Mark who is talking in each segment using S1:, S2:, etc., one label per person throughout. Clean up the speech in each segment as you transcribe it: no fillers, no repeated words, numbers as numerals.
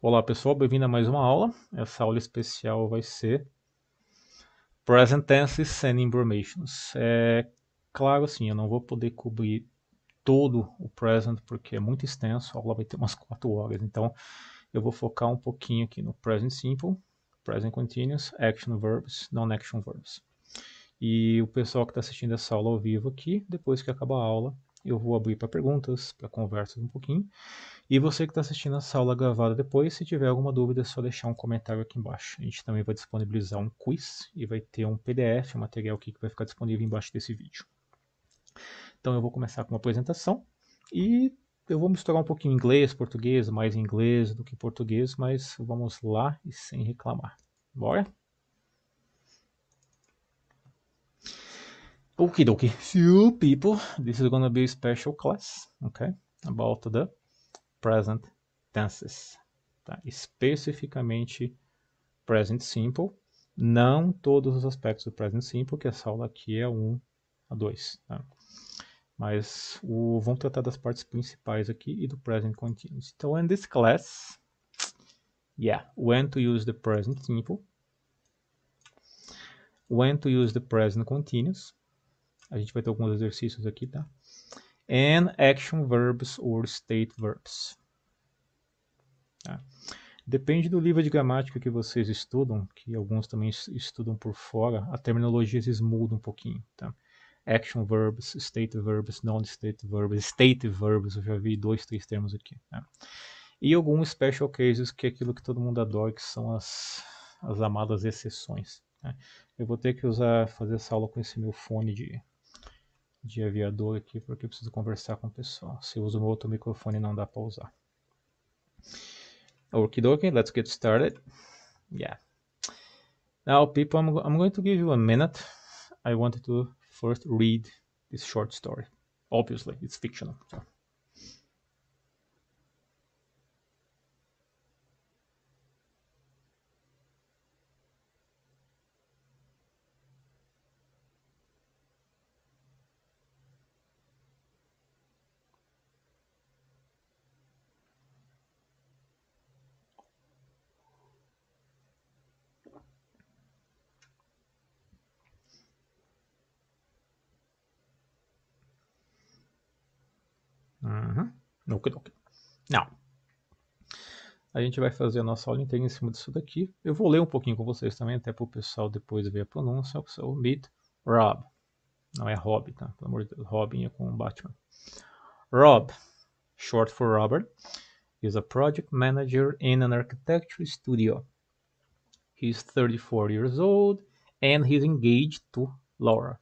S1: Olá pessoal, bem-vindo a mais uma aula. Essa aula especial vai ser Present Tenses and Informations. Claro, assim, eu não vou poder cobrir todo o present porque é muito extenso, a aula vai ter umas 4 horas, então eu vou focar um pouquinho aqui no Present Simple, Present Continuous, Action Verbs, Non-Action Verbs. E o pessoal que está assistindo essa aula ao vivo aqui, depois que acabar a aula, eu vou abrir para perguntas, para conversas um pouquinho. E você que está assistindo essa aula gravada depois, se tiver alguma dúvida, é só deixar um comentário aqui embaixo. A gente também vai disponibilizar um quiz e vai ter um PDF, um material aqui que vai ficar disponível embaixo desse vídeo. Então eu vou começar com uma apresentação e eu vou misturar um pouquinho inglês, português, mais inglês do que português, mas vamos lá e sem reclamar. Bora? Okie dokie. Few people, this is gonna be a special class, okay, about the present tenses. Tá? Especificamente Present Simple, não todos os aspectos do Present Simple, que essa aula aqui é 1 a 2. Tá? Mas vamos tratar das partes principais aqui e do Present Continuous. Então, in this class, when to use the Present Simple, when to use the Present Continuous, a gente vai ter alguns exercícios aqui, tá? And action verbs or state verbs. Tá? Depende do livro de gramática que vocês estudam, que alguns também estudam por fora, a terminologia às vezes muda um pouquinho, tá? Action verbs, state verbs, non-state verbs, state verbs, eu já vi 2, 3 termos aqui, tá? E alguns special cases, que é aquilo que todo mundo adora, que são as amadas exceções, né? Eu vou ter que fazer essa aula com esse meu fone de aviador aqui, porque eu preciso conversar com o pessoal. Se eu uso o meu outro microfone, não dá para usar. Okie dokie, let's get started. Yeah. Now, people, I'm going to give you a minute. I wanted to first read this short story. Obviously, it's fictional. So. Okay. Now, a gente vai fazer a nossa aula inteira em cima disso daqui. Eu vou ler um pouquinho com vocês também, até para o pessoal depois ver a pronúncia. So, meet Rob. Não é Rob, tá? Pelo amor de Deus. Robin é com o Batman. Rob, short for Robert, is a project manager in an architecture studio. He's 34 years old and he's engaged to Laura.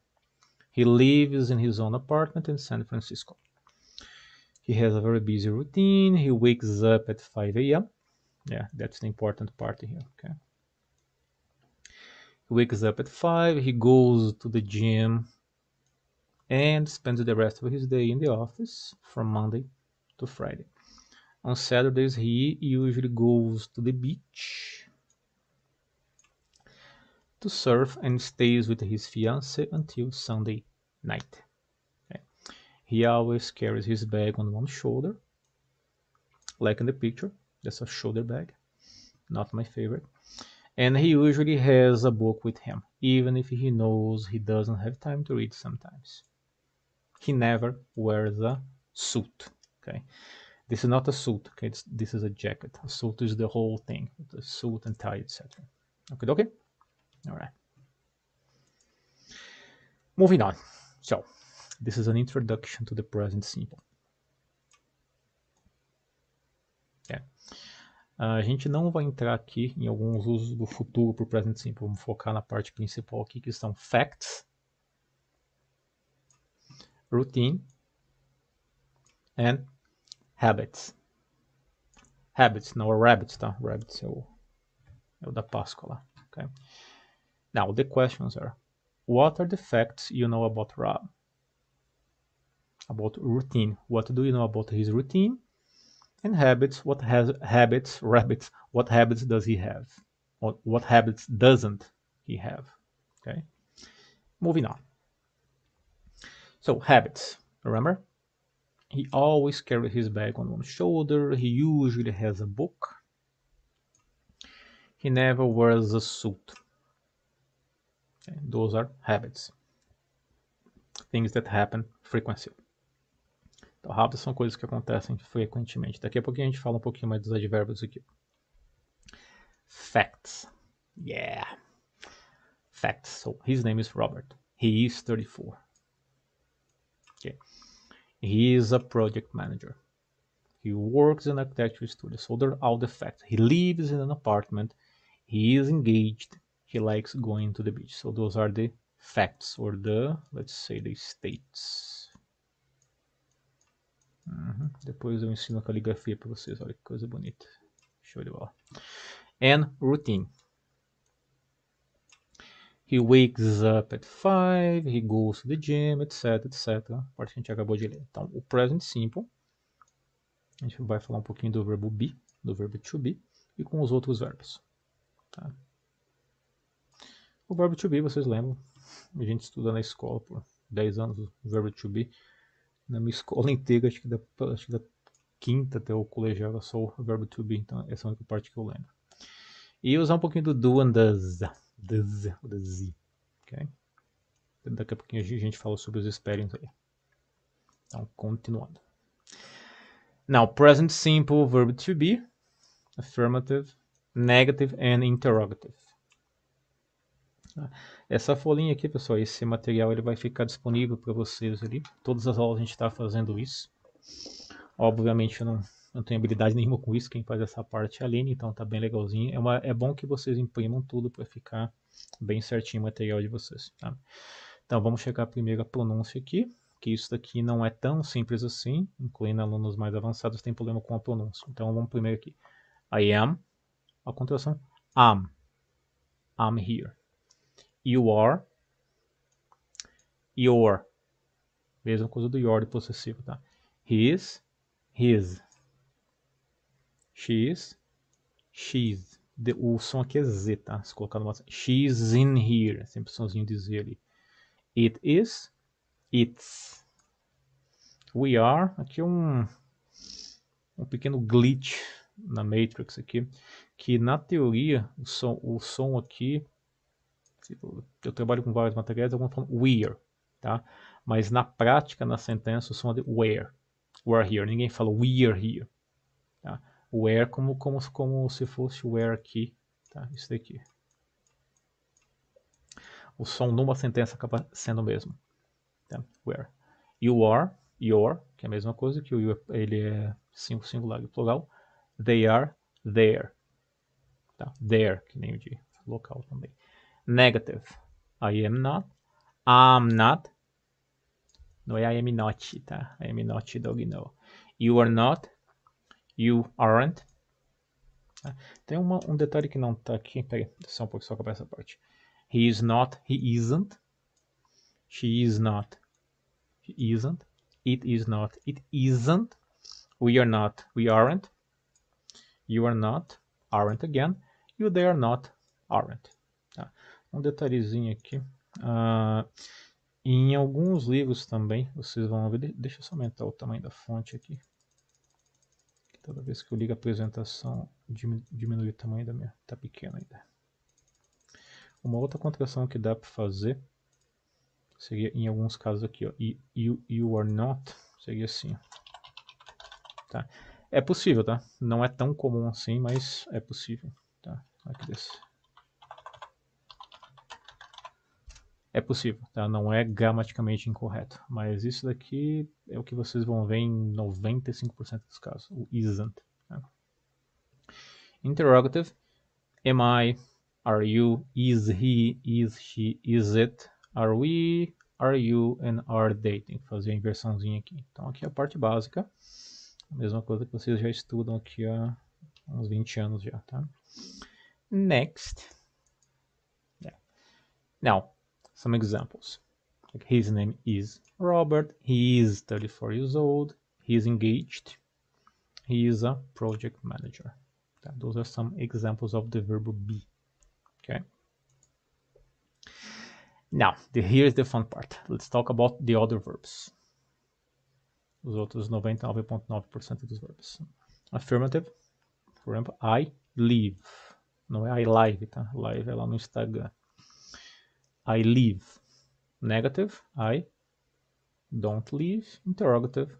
S1: He lives in his own apartment in San Francisco. He has a very busy routine. He wakes up at 5 a.m. Yeah, that's the important part here. Okay. He wakes up at 5. He goes to the gym and spends the rest of his day in the office from Monday to Friday. On Saturdays, he usually goes to the beach to surf and stays with his fiancée until Sunday night. Okay. He always carries his bag on one shoulder, like in the picture. That's a shoulder bag, not my favorite. And he usually has a book with him, even if he knows he doesn't have time to read sometimes. He never wears a suit. Okay, this is not a suit. Okay, this is a jacket. A suit is the whole thing, the suit and tie, etc. Okay. All right. Moving on. So, this is an introduction to the present simple. A gente não vai entrar aqui em alguns usos do futuro para o present simple. Vamos focar na parte principal aqui, que são facts, routine and habits. Habits, não é rabbits, tá? Rabbits é o da Páscoa lá. Okay? Now, the questions are, what are the facts you know about Rob? About routine. What do you know about his routine? And habits, what habits does he have? What habits doesn't he have? Okay? Moving on. So, habits, remember? He always carries his bag on one shoulder. He usually has a book. He never wears a suit. Okay. Those are habits. Things that happen frequently. Então, hábitos são coisas que acontecem frequentemente. Daqui a pouquinho a gente fala um pouquinho mais dos advérbios aqui. Facts. Yeah. Facts. So, his name is Robert. He is 34. Okay. He is a project manager. He works in an architecture studio. So, they're all the facts. He lives in an apartment. He is engaged. He likes going to the beach. So, those are the facts, or the, let's say, the states. Depois eu ensino a caligrafia para vocês. Olha que coisa bonita. Show de bola. And routine. He wakes up at 5, he goes to the gym, etc, etc. A parte que a gente acabou de ler. Então, o present simple, a gente vai falar um pouquinho do verbo be, do verbo to be, e com os outros verbos. Tá? O verbo to be, vocês lembram, a gente estuda na escola por 10 anos o verbo to be. Na minha escola inteira, acho que da quinta até o colegial era só o verbo to be, então essa é a única parte que eu lembro. E usar um pouquinho do do and does, does, ok? Daqui a pouquinho a gente fala sobre os spellings aí. Então, continuando. Now, present simple, verb to be, affirmative, negative and interrogative. Essa folhinha aqui, pessoal, esse material ele vai ficar disponível para vocês ali. Todas as aulas a gente está fazendo isso. Obviamente eu não tenho habilidade nenhuma com isso, quem faz essa parte é a Aline, então tá bem legalzinho. É bom que vocês imprimam tudo para ficar bem certinho o material de vocês. Tá? Então vamos chegar primeiro à pronúncia aqui, que isso daqui não é tão simples assim, incluindo alunos mais avançados tem problema com a pronúncia. Então vamos primeiro aqui. I am, a contração, am. I'm here. You are, your. Mesma coisa do your de possessivo, tá? He is, his. She is, she's. O som aqui é Z, tá? Se colocar numa... She's in here. Sempre o somzinho de Z ali. It is, it's. We are. Aqui é um pequeno glitch na Matrix aqui. Que na teoria, o som aqui... Eu trabalho com vários materiais, alguns falam we're, tá? Mas na prática, na sentença, o som é de where. We're here. Ninguém fala we're here. Tá? Where como se fosse where aqui. Tá? Isso daqui. O som numa sentença acaba sendo o mesmo. Tá? Where. You are, your, que é a mesma coisa, que o you ele é singular e plural. They are, there. Tá? There, que nem o de local também. Negative. I am not. I'm not. Não é I am not, tá? I am not, dog, no. You are not. You aren't. Tá? Tem um detalhe que não tá aqui. Peraí, só um pouco, só acabar essa parte. He is not. He isn't. She is not. She isn't. It is not. It isn't. We are not. We aren't. You are not. Aren't again. You they are not. Aren't. Tá? Um detalhezinho aqui. Em alguns livros também, vocês vão ver. Deixa eu só aumentar o tamanho da fonte aqui. Toda vez que eu ligo a apresentação, diminui o tamanho da minha. Tá pequeno ainda. Uma outra contração que dá para fazer seria, em alguns casos aqui, ó, you are not, seria assim. Tá? É possível, tá? Não é tão comum assim, mas é possível. Tá? Aqui desse. É possível, tá? Não é gramaticamente incorreto. Mas isso daqui é o que vocês vão ver em 95% dos casos. O isn't. Tá? Interrogative. Am I? Are you? Is he? Is she? Is it? Are we? Are you? And are they? Tem que fazer a inversãozinha aqui. Então aqui é a parte básica. A mesma coisa que vocês já estudam aqui há uns 20 anos já, tá? Next. Yeah. Now, some examples. Like his name is Robert. He is 34 years old. He is engaged. He is a project manager. Those are some examples of the verb be. Okay. Now, here's the fun part. Let's talk about the other verbs. Os outros 99,9% dos verbos. Affirmative. For example, I live. Não é I live, tá? Live é lá no Instagram. I live. Negative. I don't live. Interrogative.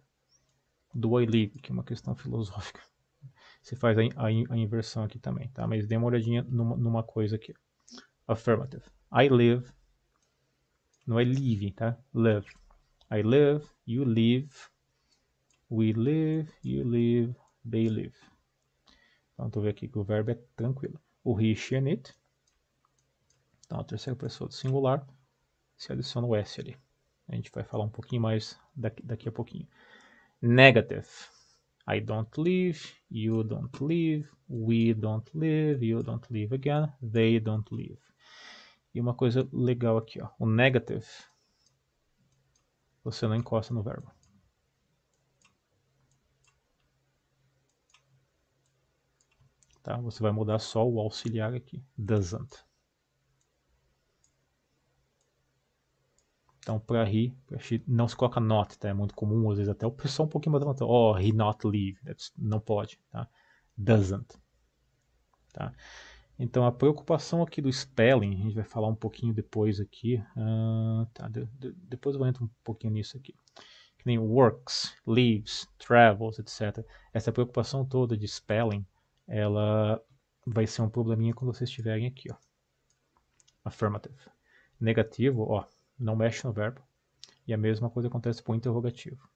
S1: Do I live? Que é uma questão filosófica. Você faz a inversão aqui também, tá? Mas dê uma olhadinha numa coisa aqui. Affirmative. I live. Não é live, tá? Live. I live. You live. We live. You live. They live. Então, tu vê aqui que o verbo é tranquilo. O he, she and it. Então, a terceira pessoa do singular. Se adiciona o S ali. A gente vai falar um pouquinho mais daqui a pouquinho. Negative. I don't live, you don't live, we don't live, you don't live again, they don't live. E uma coisa legal aqui, ó, o negative, você não encosta no verbo. Tá? Você vai mudar só o auxiliar aqui, doesn't. Então, para he, não se coloca not, tá? É muito comum, às vezes até o pessoal um pouquinho mais levantado. Oh, he not live. Não pode, tá? Doesn't. Tá? Então, a preocupação aqui do spelling, a gente vai falar um pouquinho depois aqui. Tá, depois eu vou entrar um pouquinho nisso aqui. Que nem works, lives, travels, etc. Essa preocupação toda de spelling, ela vai ser um probleminha quando vocês estiverem aqui, ó. Affirmative. Negativo, ó, não mexe no verbo. E a mesma coisa acontece com o interrogativo.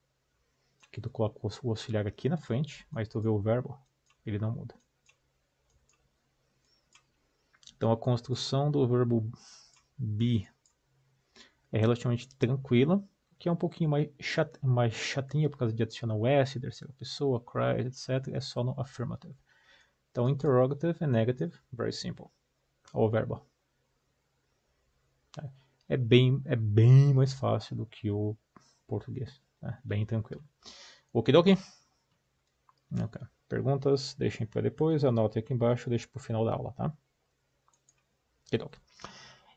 S1: Que tu coloca o auxiliar aqui na frente, mas tu vê o verbo, ele não muda. Então a construção do verbo be é relativamente tranquila, que é um pouquinho mais chatinha por causa de adicionar o S, terceira pessoa, cries, etc. É só no affirmative. Então interrogative e negative, very simple. O verbo. É bem mais fácil do que o português. Né? Bem tranquilo. Okidoki? Okay. Perguntas, deixem para depois, anotem aqui embaixo, deixem para o final da aula, tá? Okidoki.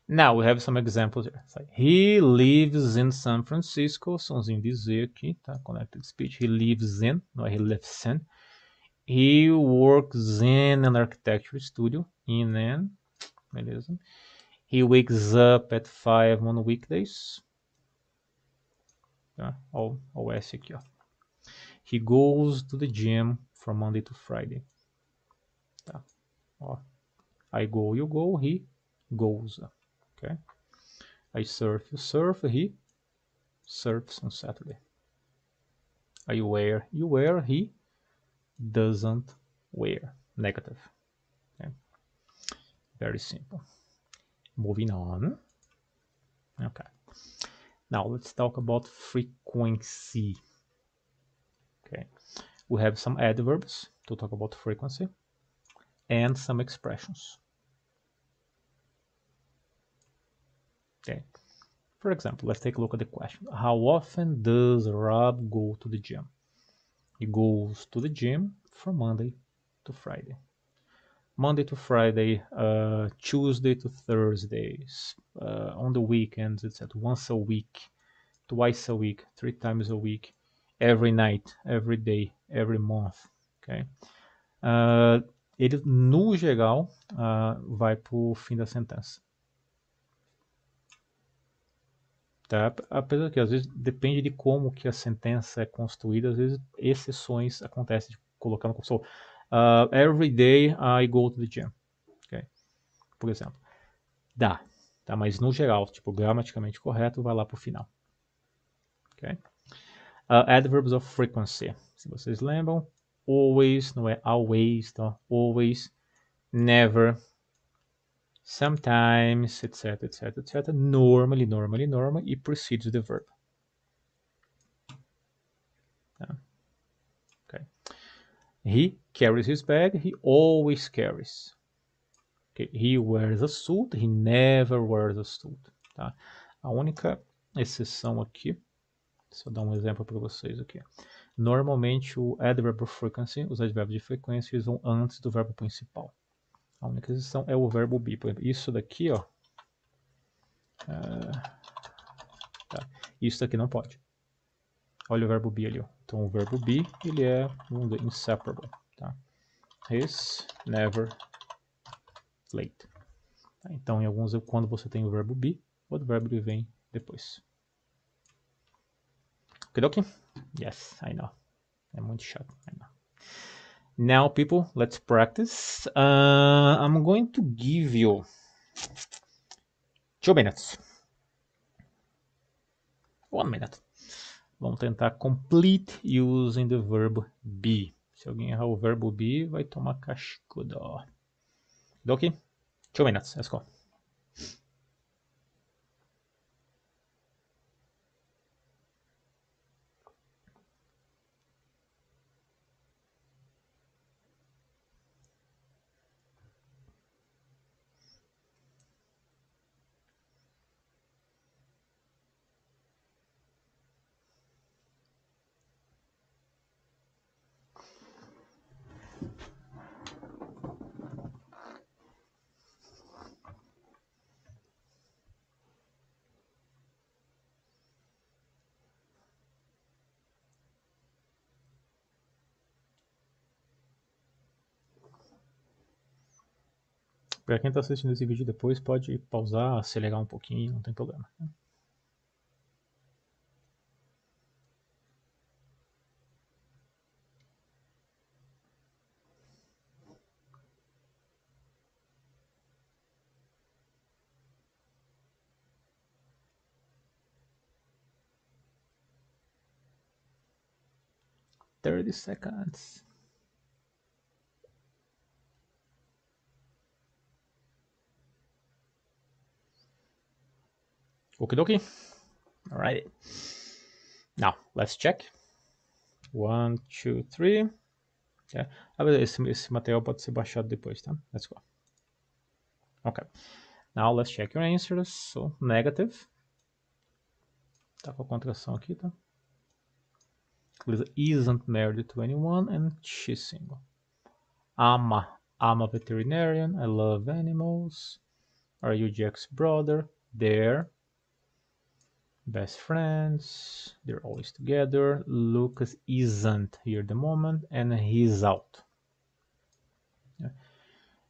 S1: Now we have some examples here. So, he lives in San Francisco. Somzinho de Z aqui, tá? Connected speech. He lives in, não é he lives in. He works in an architecture studio. In and, beleza. He wakes up at 5 on weekdays. Tá? Ó, o S aqui, ó. He goes to the gym from Monday to Friday. Tá? Ó. I go, you go, he goes. Okay? I surf, you surf, he surfs on Saturday. I wear, you wear, he doesn't wear. Negative. Okay? Very simple. Moving on. Okay. Now let's talk about frequency. Okay. We have some adverbs to talk about frequency and some expressions. Okay. For example, let's take a look at the question. How often does Rob go to the gym? He goes to the gym from Monday to Friday. Monday to Friday, Tuesday to Thursdays, on the weekends, etc. Once a week, twice a week, 3 times a week, every night, every day, every month. Okay? Ele, no geral, vai para o fim da sentença. Tá? Apesar que às vezes depende de como que a sentença é construída, às vezes exceções acontecem de colocar no console. Every day I go to the gym. Okay? Por exemplo. Dá. Tá? Mas no geral, tipo, gramaticamente correto, vai lá pro final. Okay? Adverbs of frequency. Se vocês lembram, always, não é always, tá? Always, never, sometimes, etc, etc, etc. Normally, e precedes the verb. Tá? Okay. He carries his bag, he always carries. Okay. He wears a suit, he never wears a suit. Tá? A única exceção aqui, deixa eu dar um exemplo para vocês aqui. Normalmente o adverb of frequency, os advérbios de frequência, eles vão antes do verbo principal. A única exceção é o verbo be. Por exemplo, isso daqui, ó. Tá. Isso daqui não pode. Olha o verbo be ali, ó. Então o verbo be, ele é inseparable. Tá? His never late. Então, em alguns, quando você tem o verbo be, o verbo vem depois. Ok? Yes, I know. É muito chato, I know. Now, people, let's practice. I'm going to give you 2 minutes. 1 minute. Vamos tentar complete using the verb be. Se alguém errar o verbo be, vai tomar cascudo. Ok? 2 minutes, let's go. Para quem está assistindo esse vídeo depois, pode pausar, acelerar um pouquinho, não tem problema. 30 seconds. Okidoki. Alright. Now, let's check. 1, 2, 3. Yeah. Esse material pode ser baixado depois, tá? Let's go. Okay. Now, let's check your answers. So, negative. Tá com a contração aqui, tá? Lisa isn't married to anyone and she's single. I'm a veterinarian. I love animals. Are you Jack's brother? They're best friends. They're always together. Lucas isn't here at the moment and he's out. Yeah.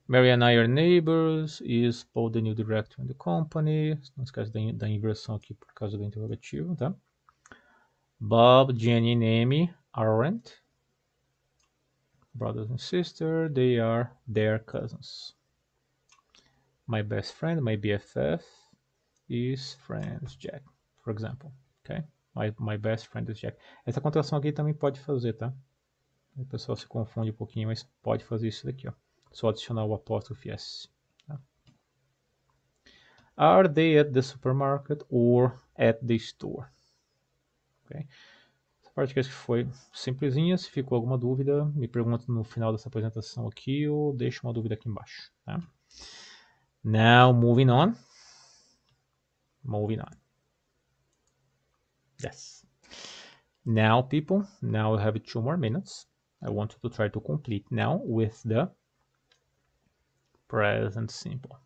S1: Mary and I are neighbors. Is Paul the new director in the company? Não esquece da inversão aqui por causa do interrogativo, tá? Bob, Jenny and Amy aren't brothers and sisters. They are their cousins. My best friend, my BFF, is friends Jack, for example. Okay? My best friend is Jack. Essa contração aqui também pode fazer, tá? O pessoal se confunde um pouquinho, mas pode fazer isso daqui, ó. Só adicionar o apóstrofe S. Tá? Are they at the supermarket or at the store? Okay? Essa parte que foi simplesinha. Se ficou alguma dúvida, me pergunta no final dessa apresentação aqui ou deixa uma dúvida aqui embaixo. Tá? Now, moving on. Moving on. Yes. Now, people, now I have 2 more minutes. I want you to try to complete now with the present simple.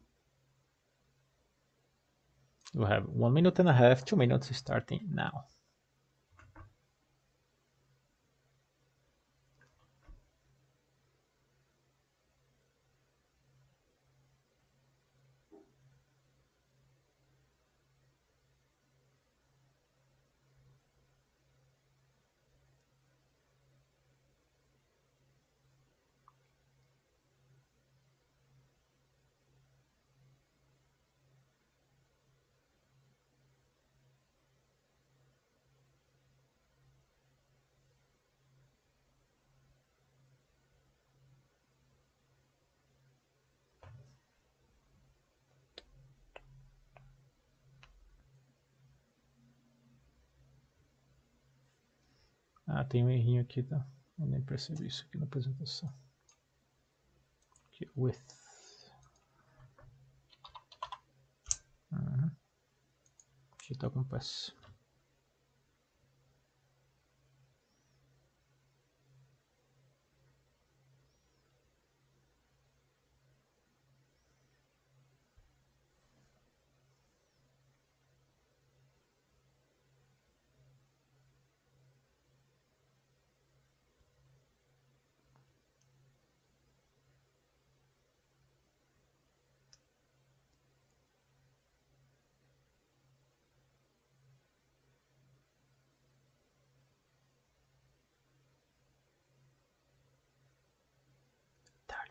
S1: You have 1 minute and a half, 2 minutes starting now. Ah, tem um errinho aqui, tá? Eu nem percebi isso aqui na apresentação. Aqui, with. Aqui tá com pass.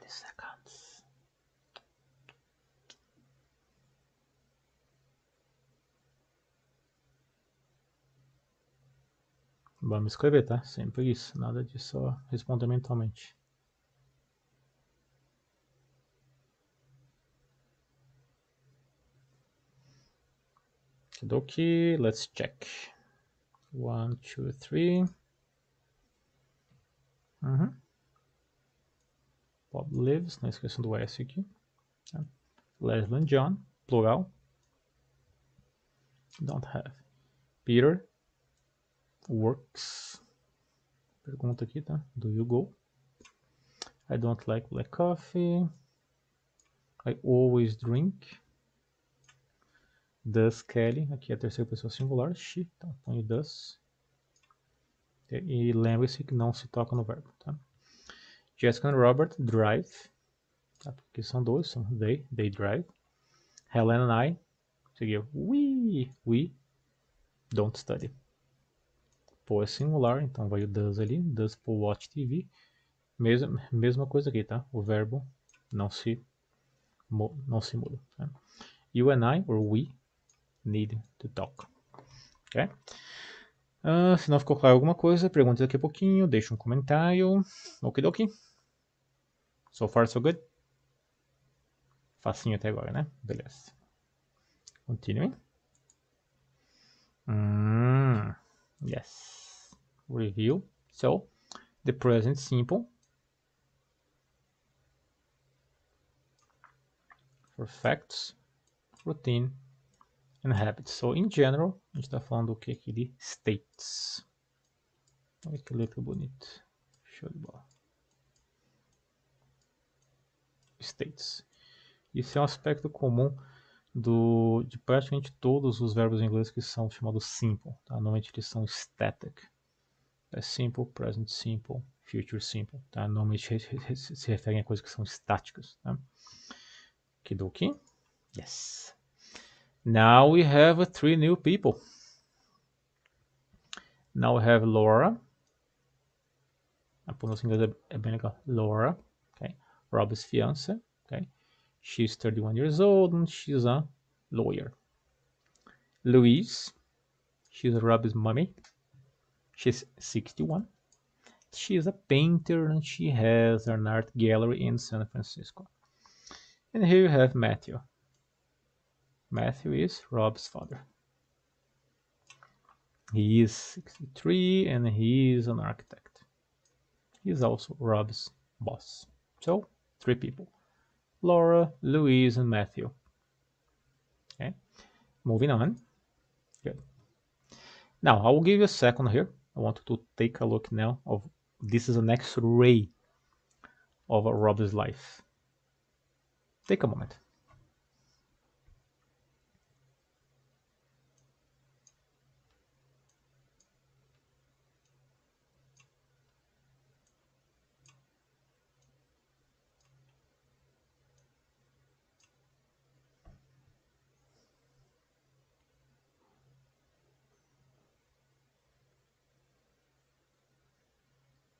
S1: 30 seconds. Vamos escrever, tá? Sempre isso. Nada de só responder mentalmente. Okidoki, let's check. 1, 2, 3. Bob lives, não esqueçam do S aqui. Leslie and John, plural. Don't have. Peter works. Pergunta aqui, tá? Do you go? I don't like black coffee. I always drink. Does Kelly, aqui é a terceira pessoa singular, she, tá? Põe does. E lembre-se que não se toca no verbo, tá? Jessica and Robert drive, tá? Porque são dois, são they drive. Helen and I, seguiu, we don't study. Pô é singular, então vai o does ali, does por watch TV. Mesma coisa aqui, tá? O verbo não se muda. Tá? You and I, or we, need to talk. Ok? Se não ficou claro alguma coisa, pergunte daqui a pouquinho, deixa um comentário. Okidoki. So far, so good. Facinho até agora, né? Beleza. Continuing. Yes. Review. So, the present simple. For facts, routine, and habits. So, in general, a gente está falando do que aqui de states. Olha que letra bonita. Show de bola. States. Isso é um aspecto comum de praticamente todos os verbos em inglês que são chamados simple. Tá? Normalmente eles são static. É simple, present simple, future simple. Tá? Normalmente se referem a coisas que são estáticas. Tá? Kidoki. Yes. Now we have 3 new people. Now we have Laura. A pronúncia em inglês é bem legal. Laura. Okay. Rob's fiancé. Okay. She's 31 years old and she's a lawyer. Louise. She's Rob's mommy. She's 61. She is a painter and she has an art gallery in San Francisco. And here you have Matthew. Matthew is Rob's father. He is 63 and he is an architect. He is also Rob's boss. So, 3 people. Laura, Louise, and Matthew. Okay, moving on. Good. Now, I will give you a second here. I want you to take a look now of this is an X-ray of Rob's life. Take a moment.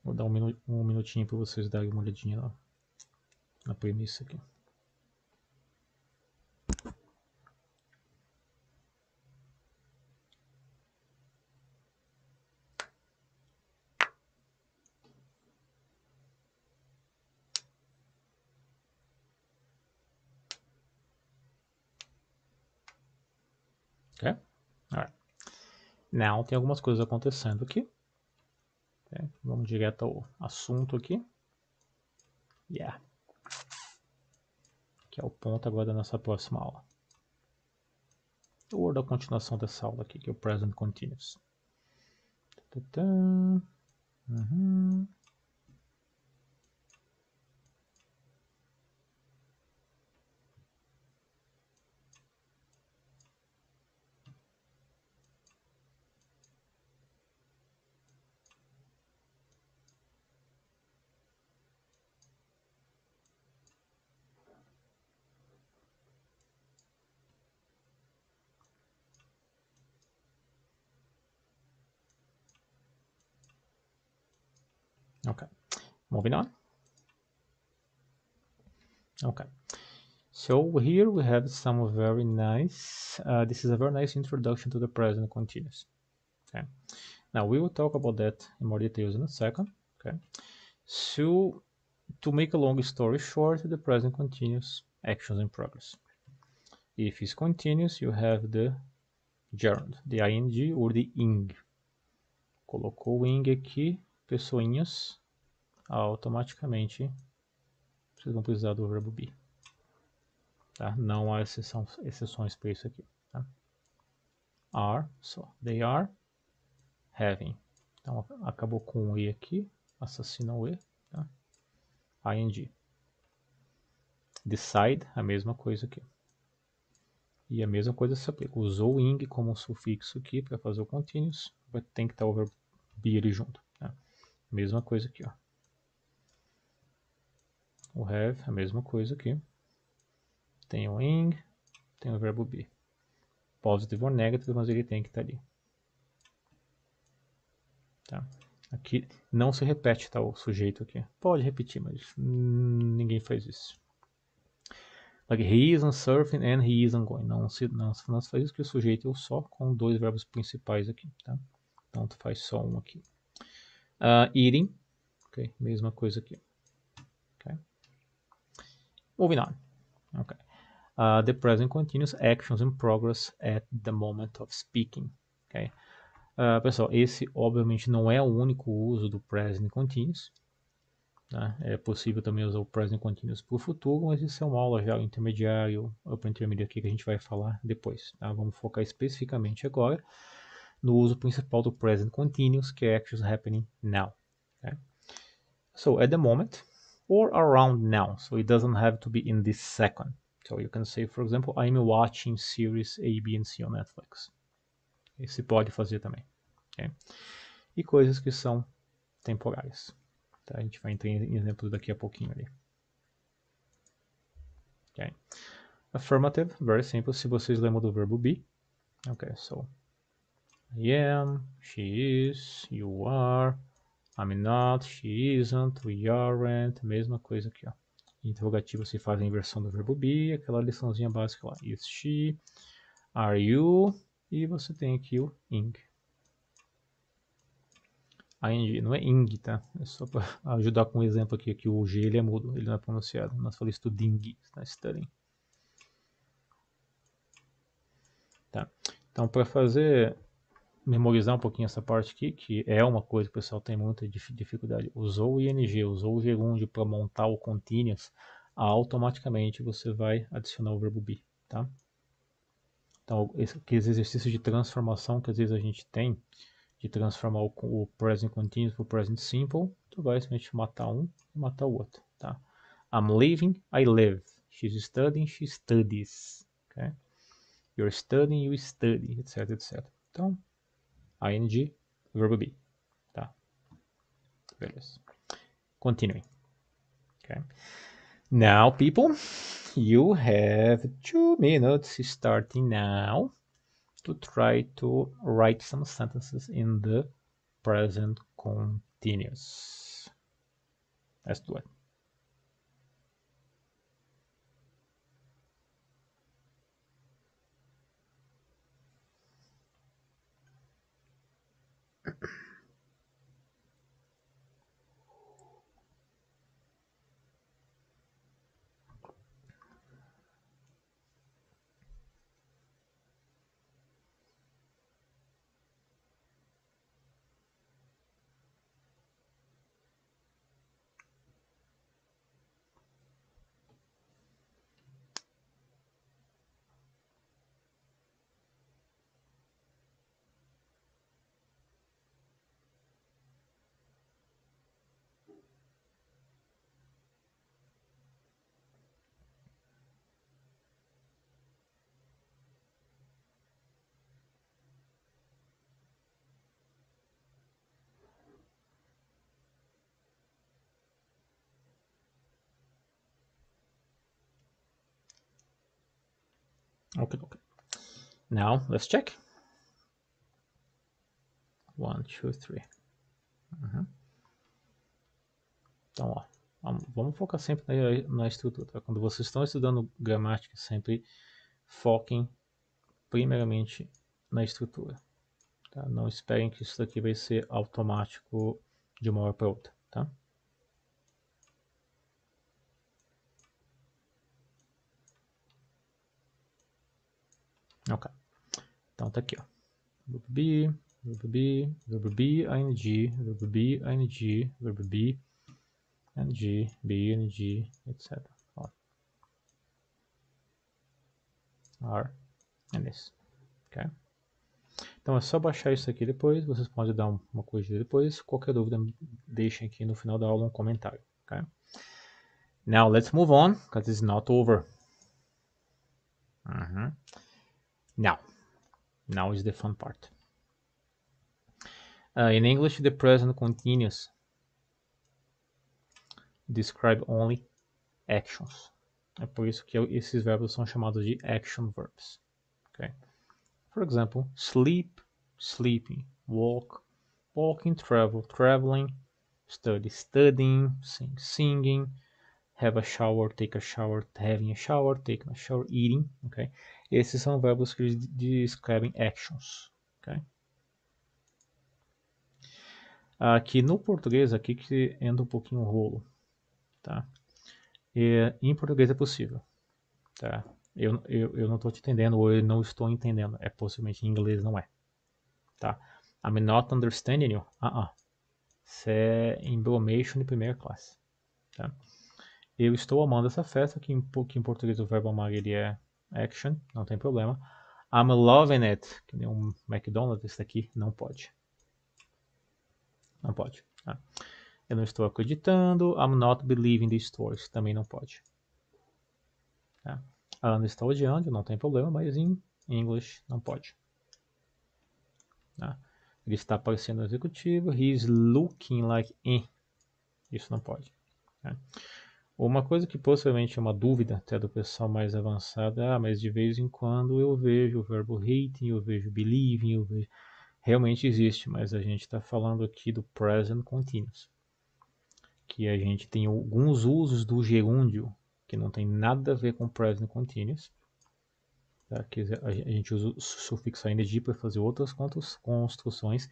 S1: Vou dar um minutinho para vocês darem uma olhadinha na premissa aqui. Ok? Alright. Now, tem algumas coisas acontecendo aqui. Okay? Vamos direto ao assunto aqui. Yeah. Que é o ponto agora da nossa próxima aula. Ou da continuação dessa aula aqui, que é o Present Continuous. Ok. Moving on. Okay. So here we have some very nice, this is a very nice introduction to the present continuous. Okay. Now we will talk about that in more details in a second. Okay. So to make a long story short, the present continuous, actions in progress. If it's continuous, you have the gerund, the ing or the ing. Colocou o ing aqui, pessoinhas, automaticamente vocês vão precisar do verbo be. Tá? Não há exceções para isso aqui. Tá? Are, so they are having. Então acabou com o e aqui, assassina o e. Tá? ing. Decide, a mesma coisa aqui. E a mesma coisa se aplica. Usou o ing como sufixo aqui para fazer o continuous, tem que estar o verbo be ali junto. Tá? Mesma coisa aqui. Ó. O have, a mesma coisa aqui. Tem o ing, tem o verbo be. Positive or negative, mas ele tem que estar ali. Tá? Aqui não se repete, tá, o sujeito aqui. Pode repetir, mas ninguém faz isso. Like he isn't surfing and he isn't going. Não se faz isso, que o sujeito é só com dois verbos principais aqui. Tá? Então tu faz só um aqui. Eating, ok, mesma coisa aqui. Okay. Moving on. Okay. The present continuous, actions in progress at the moment of speaking. Okay. Pessoal, esse obviamente não é o único uso do present continuous. Tá? É possível também usar o present continuous para o futuro, mas isso é uma aula já intermediário, upper intermediate aqui que a gente vai falar depois. Tá? Vamos focar especificamente agora no uso principal do present continuous, que é actions happening now. Okay? So at the moment, or around now, so it doesn't have to be in this second. So you can say, for example, I'm watching series A, B and C on Netflix. Esse pode fazer também. Okay? E coisas que são temporárias. Tá? A gente vai entrar em exemplos daqui a pouquinho ali. Okay. Affirmative, very simple. Se vocês lembram do verbo be. Okay, so I am, she is, you are, I'm not, she isn't, we aren't. Mesma coisa aqui, ó. Interrogativo se faz a inversão do verbo be, aquela liçãozinha básica lá. Is she, are you, e você tem aqui o ing. ing, não é ing, tá? É só para ajudar com um exemplo aqui, que o G ele é mudo, ele não é pronunciado. Nós falamos studying, tá? Studying. Tá? Então, para fazer, memorizar um pouquinho essa parte aqui, que é uma coisa que o pessoal tem muita dificuldade. Usou o ing, usou o gerúndio para montar o continuous, automaticamente você vai adicionar o verbo be, tá? Então, aqueles exercícios de transformação que às vezes a gente tem, de transformar o present continuous para o present simple, tu vai simplesmente matar um e matar o outro, tá? I'm living, I live. She's studying, she studies. Okay? You're studying, you study, etc, etc. Então, ing, verbo be, tá? Beleza. Continuing. Okay. Now, people, you have 2 minutes starting now to try to write some sentences in the present continuous. Let's do it. Okay. Now, let's check. 1, 2, 3. Então, ó, Vamos focar sempre na estrutura. Tá? Quando vocês estão estudando gramática, sempre foquem primeiramente na estrutura. Tá? Não esperem que isso daqui vai ser automático de uma hora para outra. Tá? Ok. Então tá aqui, ó. Verbo be, verbo be, verbo be, ing, verbo be, ing, verbo be, ing, be, ing, etc. Ó. Are, and this. Ok? Então é só baixar isso aqui depois, vocês podem dar uma corrigida depois. Qualquer dúvida, deixem aqui no final da aula um comentário. Okay? Now let's move on, because it's not over. Now is the fun part. In English, the present continuous describe only actions. É por isso que esses verbos são chamados de action verbs. Okay? For example, sleep, sleeping, walk, walking, travel, traveling, study, studying, sing, singing, have a shower, take a shower, having a shower, taking a shower, eating, ok? Esses são verbos que descrevem actions, ok? Aqui no português, aqui que entra um pouquinho o rolo, tá? Em português é possível, tá? Eu não estou te entendendo ou eu não estou entendendo, é possivelmente em inglês não é, tá? I'm not understanding you, isso é embromation de primeira classe, tá? Eu estou amando essa festa, que em português o verbo amar ele é action, não tem problema. I'm loving it, que nem um McDonald's, esse daqui não pode. Não pode. Tá? Eu não estou acreditando. I'm not believing the stories, também não pode. Tá? A Ana está odiando, não tem problema, mas em English não pode. Tá? Ele está parecendo executivo. He's looking like isso não pode. Tá? Uma coisa que possivelmente é uma dúvida até do pessoal mais avançado é, mas de vez em quando eu vejo o verbo hating, eu vejo believing, eu vejo... Realmente existe, mas a gente está falando aqui do present continuous. Que a gente tem alguns usos do gerúndio que não tem nada a ver com present continuous. Tá? Que a gente usa o sufixo ing para fazer outras construções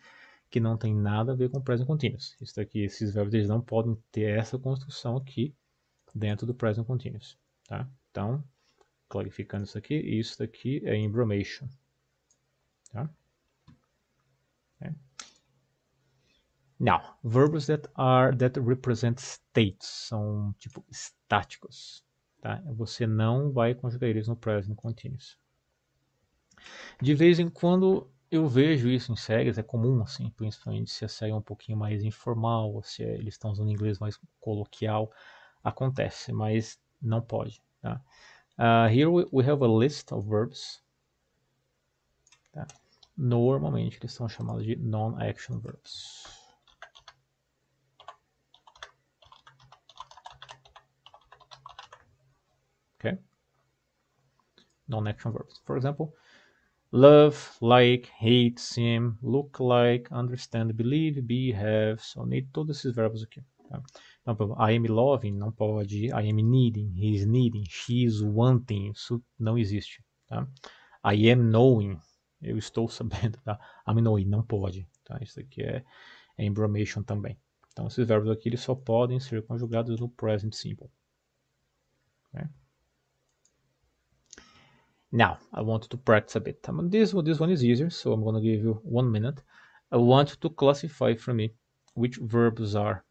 S1: que não tem nada a ver com present continuous. Isso daqui, esses verbos eles não podem ter essa construção aqui dentro do present continuous. Tá? Então, clarificando isso daqui é embromation. Tá? Okay. Now, verbs that represent states são tipo estáticos. Tá? Você não vai conjugar eles no present continuous. De vez em quando eu vejo isso em séries, é comum, assim, principalmente se a série é um pouquinho mais informal, ou se eles estão usando inglês mais coloquial, acontece, mas não pode. Tá? Here we have a list of verbs. Tá? Normalmente eles são chamados de non-action verbs. Okay? Non-action verbs. For example, love, like, hate, seem, look like, understand, believe, be, have, so need, todos esses verbos aqui. Tá? Então, I am loving não pode, I am needing, he is needing, she is wanting, isso não existe. Tá? I am knowing, eu estou sabendo. Tá? I'm knowing, não pode. Tá? Isso aqui é embromation também. Então, esses verbos aqui eles só podem ser conjugados no present simple. Okay? Now, I want to practice a bit. This one is easier, so I'm going to give you 1 minute. I want you to classify for me which verbs are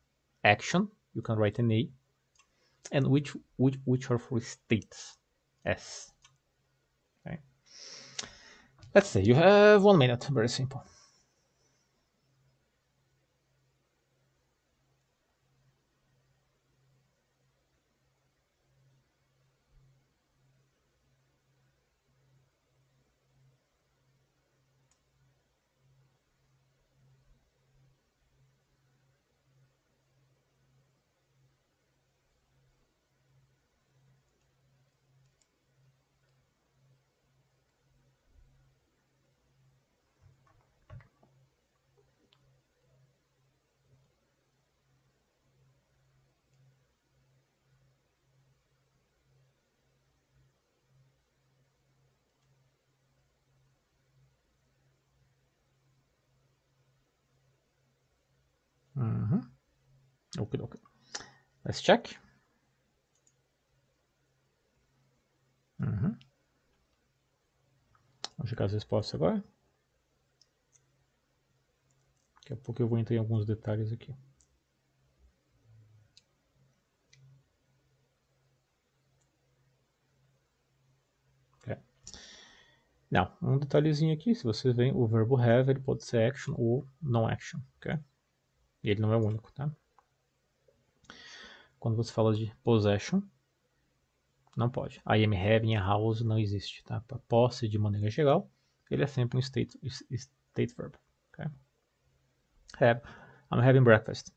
S1: action, you can write an A, and which are for states, S. Okay. Let's say you have 1 minute, very simple. Okay, okay. Let's check. Vamos checar as respostas agora. Daqui a pouco eu vou entrar em alguns detalhes aqui. Não, um detalhezinho aqui, se vocês veem, o verbo have ele pode ser action ou non-action, ok? E ele não é o único, tá? Quando você fala de possession, não pode. I am having a house não existe, tá? Para posse de maneira geral, ele é sempre um state verb, ok? Have, I'm having breakfast,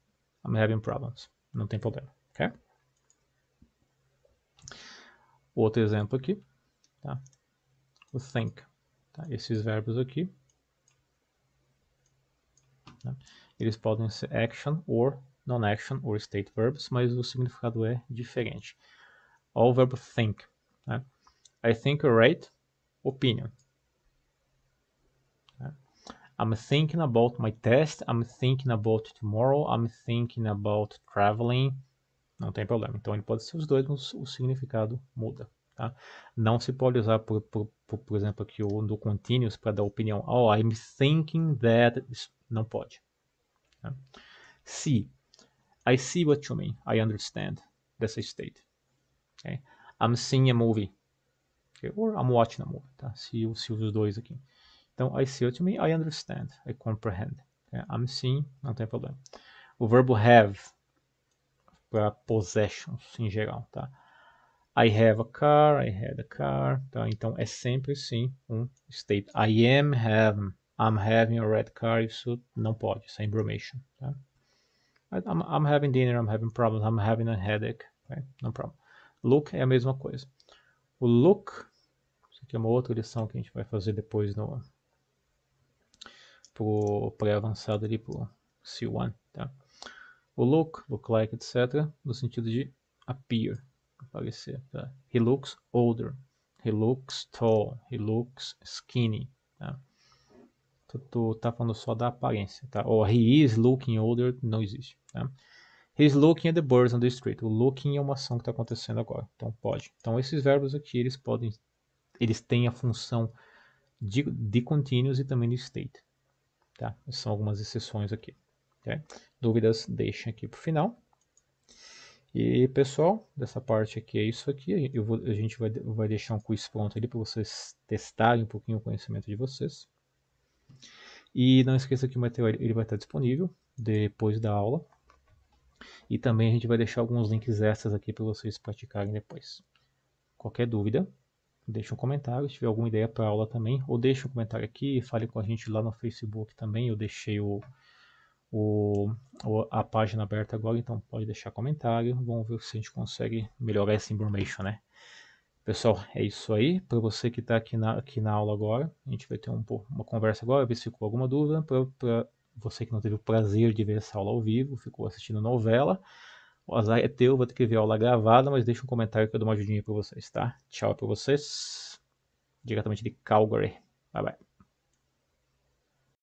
S1: I'm having problems, não tem problema, ok? Outro exemplo aqui, tá? O think, tá? Esses verbos aqui, tá? Eles podem ser action or non-action or state verbs, mas o significado é diferente. Olha o verbo think, tá? I think you're right, opinion. Tá? I'm thinking about my test, I'm thinking about tomorrow, I'm thinking about traveling. Não tem problema. Então ele pode ser os dois, mas o significado muda. Tá? Não se pode usar, por exemplo, aqui o do continuous para dar opinião. Oh, I'm thinking that. Não pode. Tá? See. I see what you mean. I understand. That's a state. Okay? I'm seeing a movie. Okay? Or I'm watching a movie. Tá? Se os dois aqui. Então, I see what you mean. I understand. I comprehend. Okay? I'm seeing. Não tem problema. O verbo have para possessions em geral. Tá? I have a car, I had a car, tá? Então é sempre sim um state. I am having, I'm having a red car, isso não pode, isso é information, tá? I'm having dinner, I'm having problems, I'm having a headache, right? No problem. Look é a mesma coisa. O look, isso aqui é uma outra lição que a gente vai fazer depois pro pré-avançado ali, pro C1, tá? O look like, etc, no sentido de appear, aparecer, tá? He looks older, he looks tall, he looks skinny, tá? Tu tá falando só da aparência, tá? Ou he is looking older, não existe, tá? He's looking at the birds on the street. O looking é uma ação que está acontecendo agora, então pode. Então esses verbos aqui, eles têm a função de continuous e também de state, tá? São algumas exceções aqui, tá? Dúvidas, deixem aqui pro final. E pessoal, dessa parte aqui é isso aqui. A gente vai deixar um quiz pronto ali para vocês testarem um pouquinho o conhecimento de vocês. E não esqueça que o material ele vai estar disponível depois da aula. E também a gente vai deixar alguns links extras aqui para vocês praticarem depois. Qualquer dúvida, deixe um comentário. Se tiver alguma ideia para a aula também, ou deixe um comentário aqui e fale com a gente lá no Facebook também. Eu deixei a página aberta agora, então pode deixar comentário. Vamos ver se a gente consegue melhorar essa information, né? Pessoal, é isso aí. Para você que está aqui na aula agora, a gente vai ter uma conversa agora, ver se ficou alguma dúvida. Para você que não teve o prazer de ver essa aula ao vivo, ficou assistindo novela, o azar é teu, vou ter que ver a aula gravada, mas deixa um comentário que eu dou uma ajudinha para vocês, tá? Tchau para vocês, diretamente de Calgary. Bye, bye.